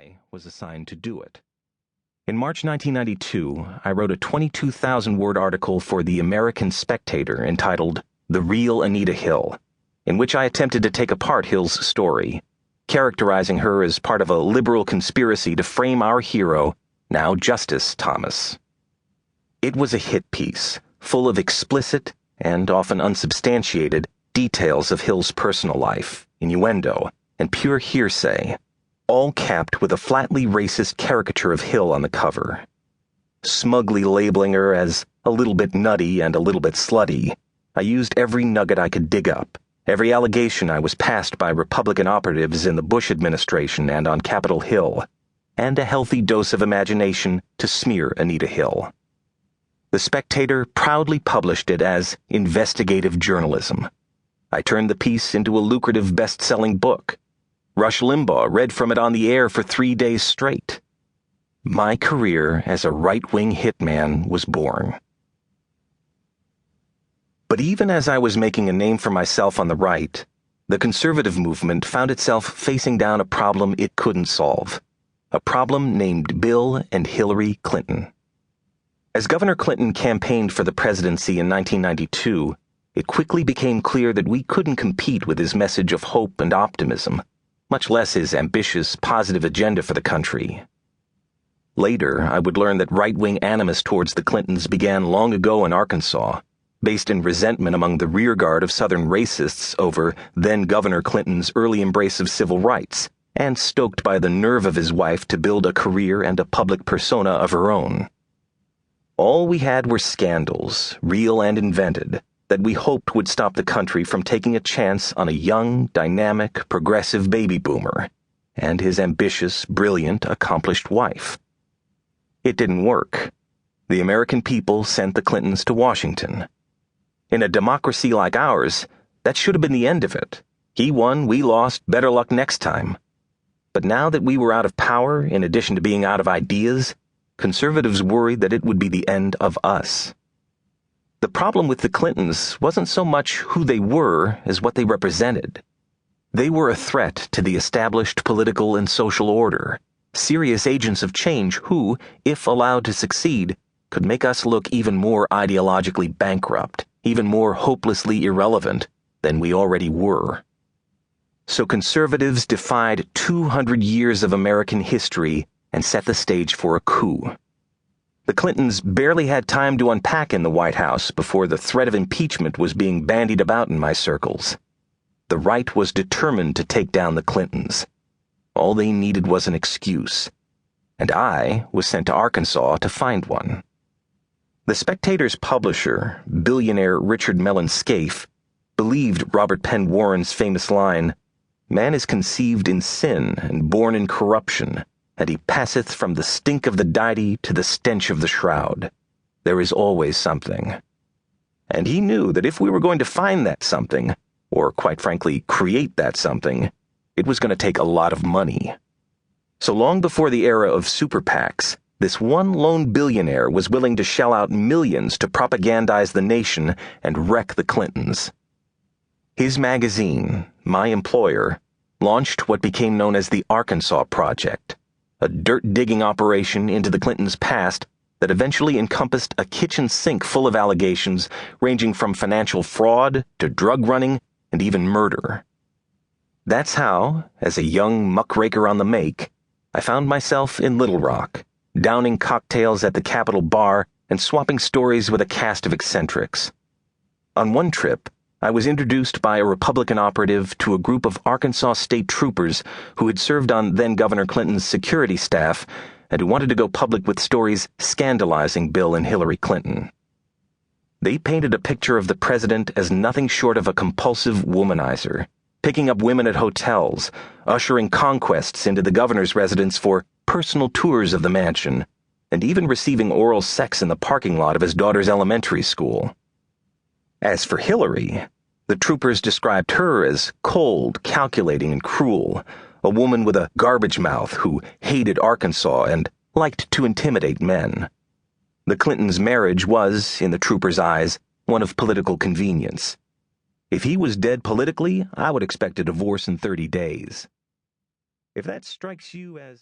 I was assigned to do it. In March 1992, I wrote a 22,000-word article for the American Spectator entitled The Real Anita Hill, in which I attempted to take apart Hill's story, characterizing her as part of a liberal conspiracy to frame our hero, now Justice Thomas. It was a hit piece, full of explicit and often unsubstantiated details of Hill's personal life, innuendo, and pure hearsay, all capped with a flatly racist caricature of Hill on the cover. Smugly labeling her as a little bit nutty and a little bit slutty, I used every nugget I could dig up, every allegation I was passed by Republican operatives in the Bush administration and on Capitol Hill, and a healthy dose of imagination to smear Anita Hill. The Spectator proudly published it as investigative journalism. I turned the piece into a lucrative best-selling book. Rush Limbaugh read from it on the air for 3 days straight. My career as a right-wing hitman was born. But even as I was making a name for myself on the right, the conservative movement found itself facing down a problem it couldn't solve. A problem named Bill and Hillary Clinton. As Governor Clinton campaigned for the presidency in 1992, it quickly became clear that we couldn't compete with his message of hope and optimism, much less his ambitious, positive agenda for the country. Later, I would learn that right-wing animus towards the Clintons began long ago in Arkansas, based in resentment among the rearguard of Southern racists over then-Governor Clinton's early embrace of civil rights, and stoked by the nerve of his wife to build a career and a public persona of her own. All we had were scandals, real and invented, that we hoped would stop the country from taking a chance on a young, dynamic, progressive baby boomer and his ambitious, brilliant, accomplished wife. It didn't work. The American people sent the Clintons to Washington. In a democracy like ours, that should have been the end of it. He won, we lost, better luck next time. But now that we were out of power, in addition to being out of ideas, conservatives worried that it would be the end of us. The problem with the Clintons wasn't so much who they were as what they represented. They were a threat to the established political and social order, serious agents of change who, if allowed to succeed, could make us look even more ideologically bankrupt, even more hopelessly irrelevant than we already were. So conservatives defied 200 years of American history and set the stage for a coup. The Clintons barely had time to unpack in the White House before the threat of impeachment was being bandied about in my circles. The right was determined to take down the Clintons. All they needed was an excuse, and I was sent to Arkansas to find one. The Spectator's publisher, billionaire Richard Mellon Scaife, believed Robert Penn Warren's famous line, "Man is conceived in sin and born in corruption, and he passeth from the stink of the deity to the stench of the shroud. There is always something." And he knew that if we were going to find that something, or quite frankly, create that something, it was going to take a lot of money. So long before the era of super PACs, this one lone billionaire was willing to shell out millions to propagandize the nation and wreck the Clintons. His magazine, my employer, launched what became known as the Arkansas Project, a dirt-digging operation into the Clintons' past that eventually encompassed a kitchen sink full of allegations ranging from financial fraud to drug running and even murder. That's how, as a young muckraker on the make, I found myself in Little Rock, downing cocktails at the Capitol Bar and swapping stories with a cast of eccentrics. On one trip, I was introduced by a Republican operative to a group of Arkansas state troopers who had served on then-Governor Clinton's security staff and who wanted to go public with stories scandalizing Bill and Hillary Clinton. They painted a picture of the president as nothing short of a compulsive womanizer, picking up women at hotels, ushering conquests into the governor's residence for personal tours of the mansion, and even receiving oral sex in the parking lot of his daughter's elementary school. As for Hillary, the troopers described her as cold, calculating, and cruel, a woman with a garbage mouth who hated Arkansas and liked to intimidate men. The Clintons' marriage was, in the troopers' eyes, one of political convenience. If he was dead politically, I would expect a divorce in 30 days. If that strikes you as